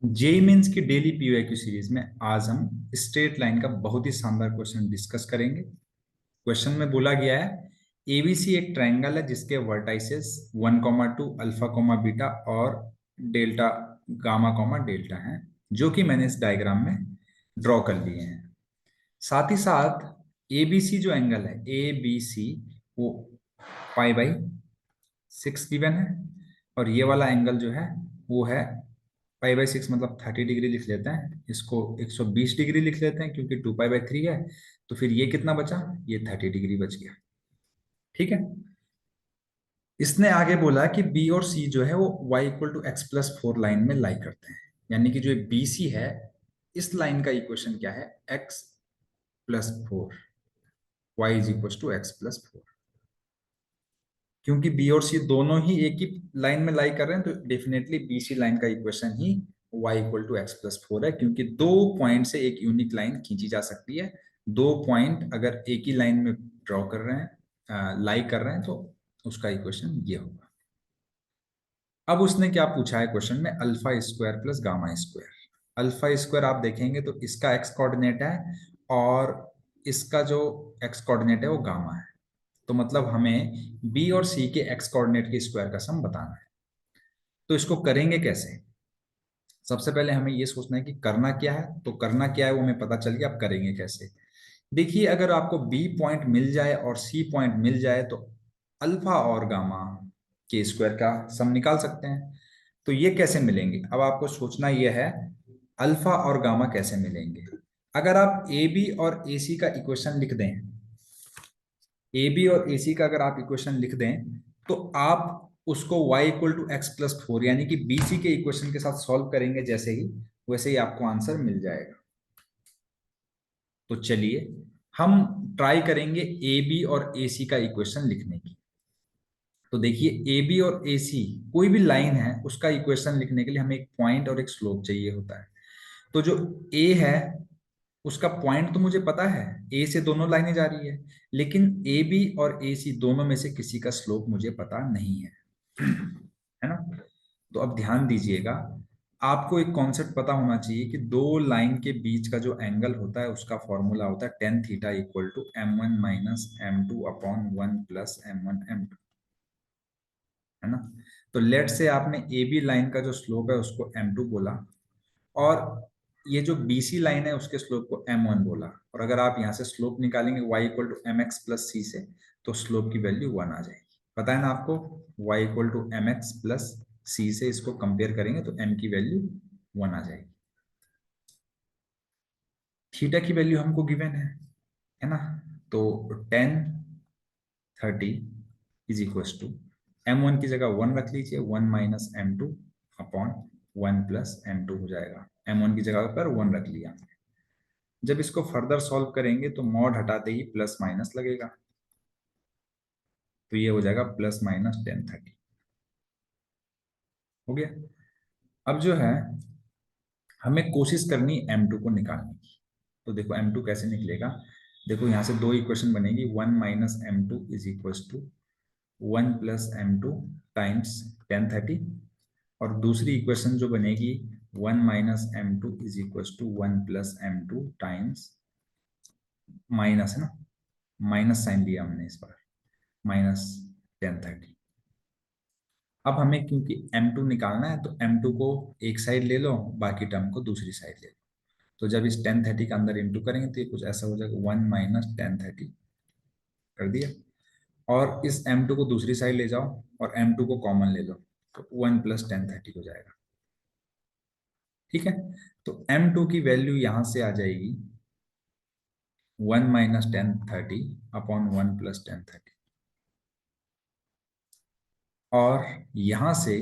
JEE mains की daily पीओक्यू series में आज हम स्ट्रेट लाइन का बहुत ही शानदार क्वेश्चन डिस्कस करेंगे। क्वेश्चन में बोला गया है एबीसी एक ट्रायंगल है जिसके वर्टाइसेस 1,2 अल्फा कोमा बीटा और डेल्टा गामा कोमा डेल्टा हैं, जो कि मैंने इस डायग्राम में ड्रॉ कर लिए हैं। साथ ही साथ एबीसी जो एंगल है ए बी सी वो पाई/6 गिवन है, और ये वाला एंगल जो है वो है पाई/6 मतलब 30 डिग्री लिख लेते हैं, इसको 120 डिग्री लिख लेते हैं क्योंकि 2 पाई/3 है। तो फिर ये कितना बचा, ये 30 डिग्री बच गया। ठीक है। इसने आगे बोला कि बी और सी जो है वो y = x+4 लाइन में लाई करते हैं, यानी कि जो बी सी है इस लाइन का इक्वेशन क्या है, x+4, y = x+4। क्योंकि बी और सी दोनों ही एक ही लाइन में लाई कर रहे हैं तो डेफिनेटली बी सी लाइन का इक्वेशन ही y = x+4 है, क्योंकि दो पॉइंट से एक यूनिक लाइन खींची जा सकती है। दो पॉइंट अगर एक ही लाइन में ड्रॉ कर रहे हैं, लाई कर रहे हैं, तो उसका इक्वेशन ये होगा। अब उसने क्या पूछा है क्वेश्चन में, alpha square plus gamma square. Alpha square आप देखेंगे तो इसका एक्स कोऑर्डिनेट है और इसका जो एक्स कोऑर्डिनेट है वो गामा है। तो मतलब हमें बी और सी के एक्स कोऑर्डिनेट के स्क्वायर का सम बताना है। तो इसको करेंगे कैसे? सबसे पहले हमें ये सोचना है कि करना क्या है। तो करना क्या है वो हमें पता चल गया, अब करेंगे कैसे। देखिए, अगर आपको बी पॉइंट मिल जाए और सी पॉइंट मिल जाए तो अल्फा और गामा के स्क्वायर का सम निकाल सकते हैं। तो ये कैसे मिलेंगे, अब आपको सोचना यह है अल्फा और गामा कैसे मिलेंगे। अगर आप ए बी और ए सी का इक्वेशन लिख दें, ए बी और ए सी का अगर आप इक्वेशन लिख दें तो आप उसको y = x+4 यानी कि बी सी के इक्वेशन के साथ सॉल्व करेंगे जैसे ही, वैसे ही आपको आंसर मिल जाएगा। तो चलिए हम ट्राई करेंगे ए बी और ए सी का इक्वेशन लिखने की। तो देखिए, ए बी और ए सी कोई भी लाइन है उसका इक्वेशन लिखने के लिए हमें एक पॉइंट और एक स्लोप चाहिए होता है। तो जो ए है उसका पॉइंट तो मुझे पता है, ए से दोनों लाइनें जा रही है, लेकिन ए बी और ए सी दोनों में से किसी का स्लोप मुझे पता नहीं है। है ना? तो अब ध्यान दीजिएगा, आपको एक कॉन्सेप्ट पता होना चाहिए कि दो लाइन के बीच का जो एंगल होता है उसका फॉर्मूला होता है tan theta = m1 - m2/1 + m1 m2। है ना? तो लेट से आपने ए बी लाइन का जो स्लोप है उसको m2 बोला, और ये जो BC लाइन है उसके स्लोप को m1 बोला, और अगर आप यहाँ से स्लोप निकालेंगे y = mx+c से, तो स्लोप की वैल्यू 1 आ जाएगी। पता है ना आपको, y = mx+c से इसको कंपेयर करेंगे तो m की वैल्यू 1 आ जाएगी। थीटा की वैल्यू हमको गिवन है ना? तो tan 30 = m1 की जगह 1 रख लीजिए, 1 - m2/1 + m2 हो जाएगा। m1 की जगह पर 1 रख लिया। जब इसको फर्दर सॉल्व करेंगे तो मॉड हटाते ही प्लस माइनस लगेगा, तो ये हो जाएगा +- tan 30। हो गया। अब जो है हमें कोशिश करनी m2 को निकालने की। तो देखो m2 कैसे निकलेगा। देखो यहाँ से दो इक्वेशन बनेगी, 1 - m2 = 1 + m2 टाइम्स tan 30, और दूसरी इक्वेशन जो बनेगी 1 - m2 = 1 + m2 टाइम्स माइनस, है ना, माइनस साइन दिया हमने इस बार, -tan 30। अब हमें क्योंकि m2 निकालना है तो m2 को एक साइड ले लो, बाकी टर्म को दूसरी साइड ले लो। तो जब इस tan 30 का अंदर इंटू करेंगे तो ये कुछ ऐसा हो जाएगा, 1 - tan 30 कर दिया, और इस m2 को दूसरी साइड ले जाओ और m2 को कॉमन ले लो, तो 1 + tan 30 हो जाएगा। ठीक है। तो m2 की वैल्यू यहां से आ जाएगी 1 - tan 30/1 + tan 30, और यहां से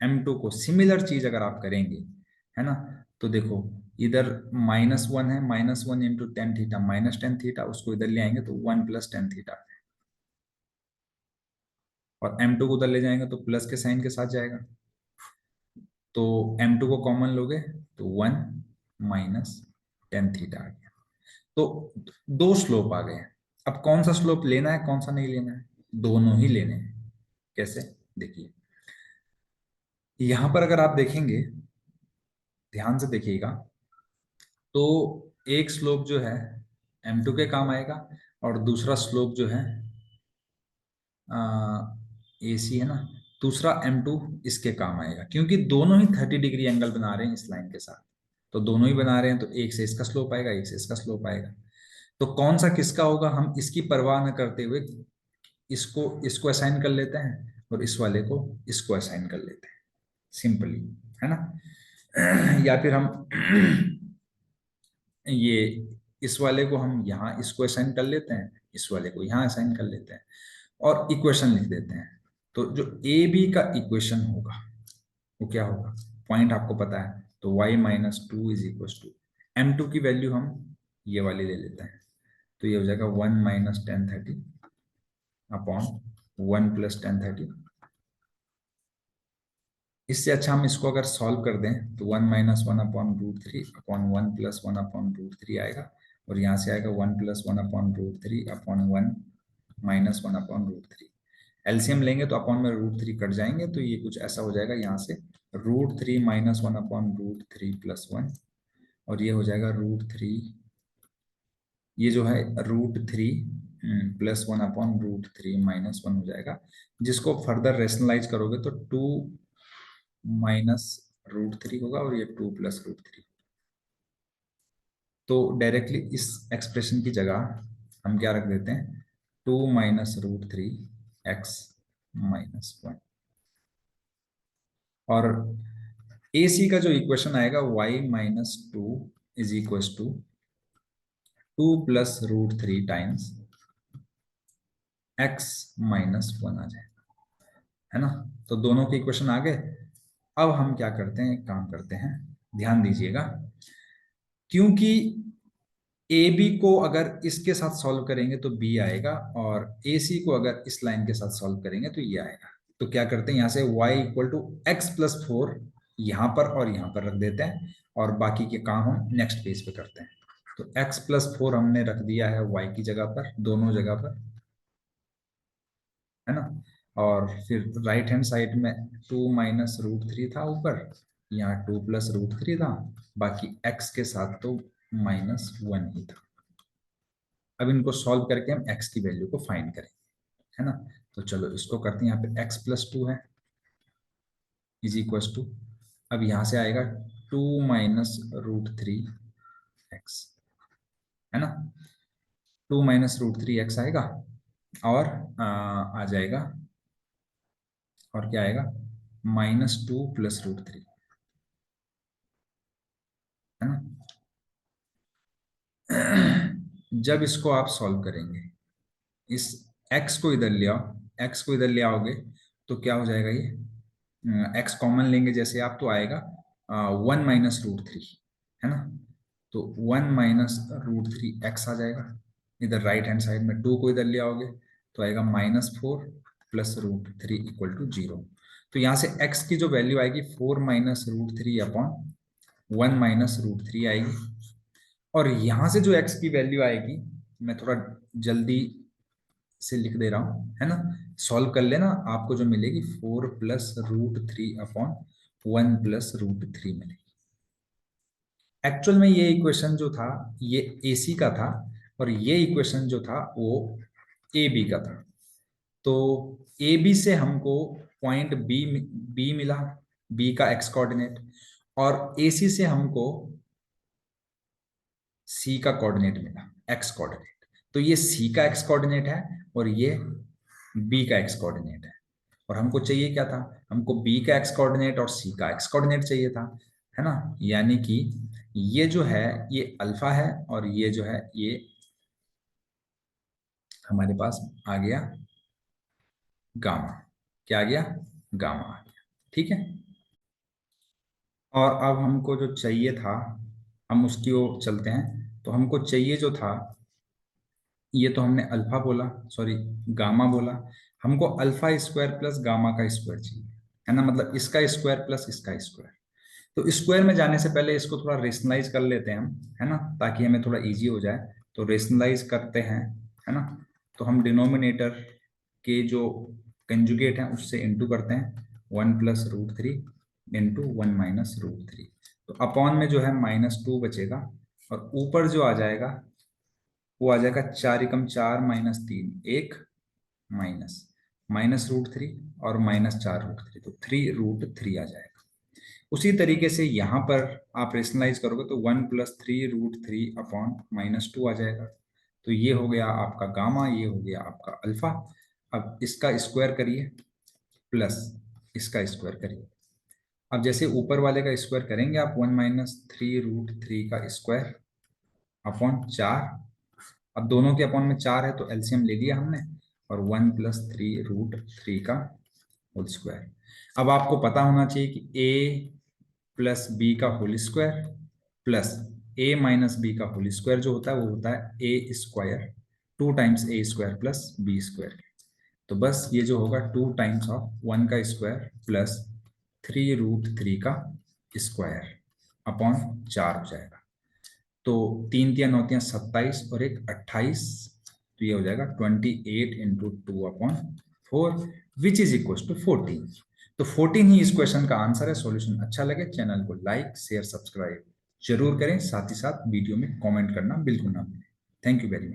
m2 को सिमिलर चीज अगर आप करेंगे, है ना, तो देखो इधर -1 है, -1 × tan थीटा उसको इधर ले आएंगे तो 1 + tan थीटा, और m2 को उधर ले जाएंगे तो प्लस के साइन के साथ जाएगा। तो m2 को कॉमन लोगे तो 1 - tan थीटा आ गया। तो दो स्लोप आ गए। अब कौन सा स्लोप लेना है कौन सा नहीं लेना है, दोनों ही लेने हैं। कैसे? देखिए, यहां पर अगर आप देखेंगे ध्यान से देखिएगा, तो एक स्लोप जो है m2 के काम आएगा, और दूसरा स्लोप जो है AC है ना, दूसरा m2 इसके काम आएगा, क्योंकि दोनों ही 30 डिग्री एंगल बना रहे हैं इस लाइन के साथ। तो दोनों ही बना रहे हैं, तो एक से इसका स्लोप आएगा, एक से इसका स्लोप आएगा। तो कौन सा किसका होगा, हम इसकी परवाह न करते हुए इसको इसको असाइन कर लेते हैं, और इस वाले को इसको असाइन कर लेते हैं, सिंपली, है ना। या फिर हम ये इस वाले को हम यहाँ इसको असाइन कर लेते हैं, इस वाले को यहाँ असाइन कर लेते हैं, और इक्वेशन लिख देते हैं। तो जो ए बी का इक्वेशन होगा वो क्या होगा, पॉइंट आपको पता है, तो y minus two is equal to m2 की वैल्यू हम ये वाली ले लेते हैं, तो ये हो जाएगा 1 माइनस 1030 अपॉन 1 प्लस 1030। इससे अच्छा हम इसको अगर सॉल्व कर दें तो 1 minus 1 upon root three upon 1 plus 1 upon root three आएगा, और यहाँ से आएगा 1 plus 1 upon root three upon 1 minus 1 upon root three. LCM लेंगे तो अपॉन में रूट थ्री कट जाएंगे, तो ये कुछ ऐसा हो जाएगा यहाँ से root three minus 1 upon root three plus 1, और ये हो जाएगा रूट थ्री, ये जो है root three plus 1 upon root three minus 1 हो जाएगा, जिसको फर्दर रेशनलाइज करोगे तो 2 माइनस रूट थ्री होगा, और ये 2 प्लस रूट थ्री। तो डायरेक्टली इस एक्सप्रेशन की जगह हम क्या रख देते हैं, 2 minus root three x minus 1। और AC का जो इक्वेशन आएगा y minus two is equal to 2 plus root three times x minus 1 आ जाएगा, है ना। तो दोनों के इक्वेशन आ गए। अब हम क्या करते हैं, एक काम करते हैं, ध्यान दीजिएगा, क्योंकि ए बी को अगर इसके साथ सॉल्व करेंगे तो बी आएगा, और ए सी को अगर इस लाइन के साथ सॉल्व करेंगे तो ये आएगा। तो क्या करते हैं, यहाँ से y equal to x plus four यहाँ पर और यहाँ पर रख देते हैं, और बाकी के काम हम नेक्स्ट पेज पे करते हैं। तो x प्लस फोर हमने रख दिया है y की जगह पर, दोनों जगह पर, है ना। और फिर राइट हैंड साइड में 2 माइनस रूट थ्री था ऊपर, यहाँ 2 प्लस रूट थ्री था, बाकी x के साथ तो माइनस वन ही था। अब इनको सॉल्व करके हम x की वैल्यू को फाइंड करेंगे, है ना। तो चलो इसको करते हैं, यहाँ पे x प्लस टू है इज इक्वल टू, अब यहाँ से आएगा 2 माइनस रूट थ्री एक्स, है ना। 2 माइनस रूट थ्री एक्स आएगा, और आ जाएगा, और क्या आएगा, minus two plus root three, है ना। जब इसको आप सॉल्व करेंगे, इस x को इधर ले आओ, x को इधर ले आओगे तो क्या हो जाएगा, ये x कॉमन लेंगे जैसे आप, तो आएगा 1 माइनस रूट थ्री, है ना। तो 1 माइनस रूट थ्री एक्स आ जाएगा, इधर राइट हैंड साइड में 2 को इधर ले आओगे तो आएगा minus four plus root three equal to zero. तो यहाँ से x की जो वैल्यू आएगी 4 minus root three upon 1 minus root three आएगी, और यहां से जो x की वैल्यू आएगी, मैं थोड़ा जल्दी से लिख दे रहा हूं, है ना। सॉल्व कर लेना, आपको जो मिलेगी 4 plus root three upon 1 plus root three मिलेगी। एक्चुअल में ये इक्वेशन जो था ये AC का था, और ये इक्वेशन जो था वो AB का था। तो AB से हमको पॉइंट B मिला, B का x कोऑर्डिनेट, और AC से हमको C का कोऑर्डिनेट मिला, x कोऑर्डिनेट। तो ये C का x कोऑर्डिनेट है, और ये B का x कोऑर्डिनेट है, और हमको चाहिए क्या था, हमको B का x कोऑर्डिनेट और C का x कोऑर्डिनेट चाहिए था, है ना। यानी कि ये जो है ये अल्फा है, और ये जो है ये हमारे पास आ गया गामा। क्या आ गया, गामा आ गया, ठीक है। और अब हमको जो चाहिए था, हम उसकी ओर चलते हैं। तो हमको चाहिए जो था, ये तो हमने अल्फा बोला, सॉरी गामा बोला, हमको अल्फा स्क्वायर प्लस गामा का स्क्वायर चाहिए, है ना। मतलब इसका स्क्वायर प्लस इसका स्क्वायर। तो स्क्वायर में जाने से पहले इसको थोड़ा रेशनलाइज कर लेते हैं हम, है ना, ताकि हमें थोड़ा इजी हो जाए। तो रेशनलाइज करते हैं, है ना। तो हम डिनोमिनेटर के जो कंजुगेट हैं उससे इंटू करते हैं, 1 plus root three into 1 minus root three. तो अपॉन में जो है -2 बचेगा, और ऊपर जो आ जाएगा वो आ जाएगा 4 एकम 4 -3 1 माइनस -√3 और -4√3, तो 3√3 आ जाएगा। उसी तरीके से यहाँ पर आप रेशनलाइज करोगे तो 1 + 3√3 अपॉन -2 आ जाएगा। तो ये हो गया आपका गामा, ये हो गया आपका अल्फा। अब इसका स्क्वायर करिए प्लस इसका स्क्वायर करिए। अब जैसे ऊपर वाले का स्क्वायर करेंगे आप, 1 - 3√3 का स्क्वायर अपॉन 4। अब दोनों के अपॉन में 4 है तो एलसीएम ले लिया हमने, और 1 + 3√3 का होल स्क्वायर। अब आपको पता होना चाहिए कि a+b का होल स्क्वायर प्लस a-b का होल स्क्वायर जो होता है वो होता है a², 2 times a² plus b²। तो बस ये जो होगा 2 टाइम्स ऑफ 1 का स्क्वायर प्लस 3√3 का स्क्वायर अपॉन 4 हो जाएगा। तो 3 × 9 = 27 और एक 28, तो ये हो जाएगा 28 × 2/4 विच इज इक्वल टू 14। तो 14 ही इस क्वेश्चन का आंसर है। सॉल्यूशन अच्छा लगे चैनल को लाइक शेयर सब्सक्राइब जरूर करें, साथ ही साथ वीडियो में कमेंट करना बिल्कुल ना भूलें। Thank you very much.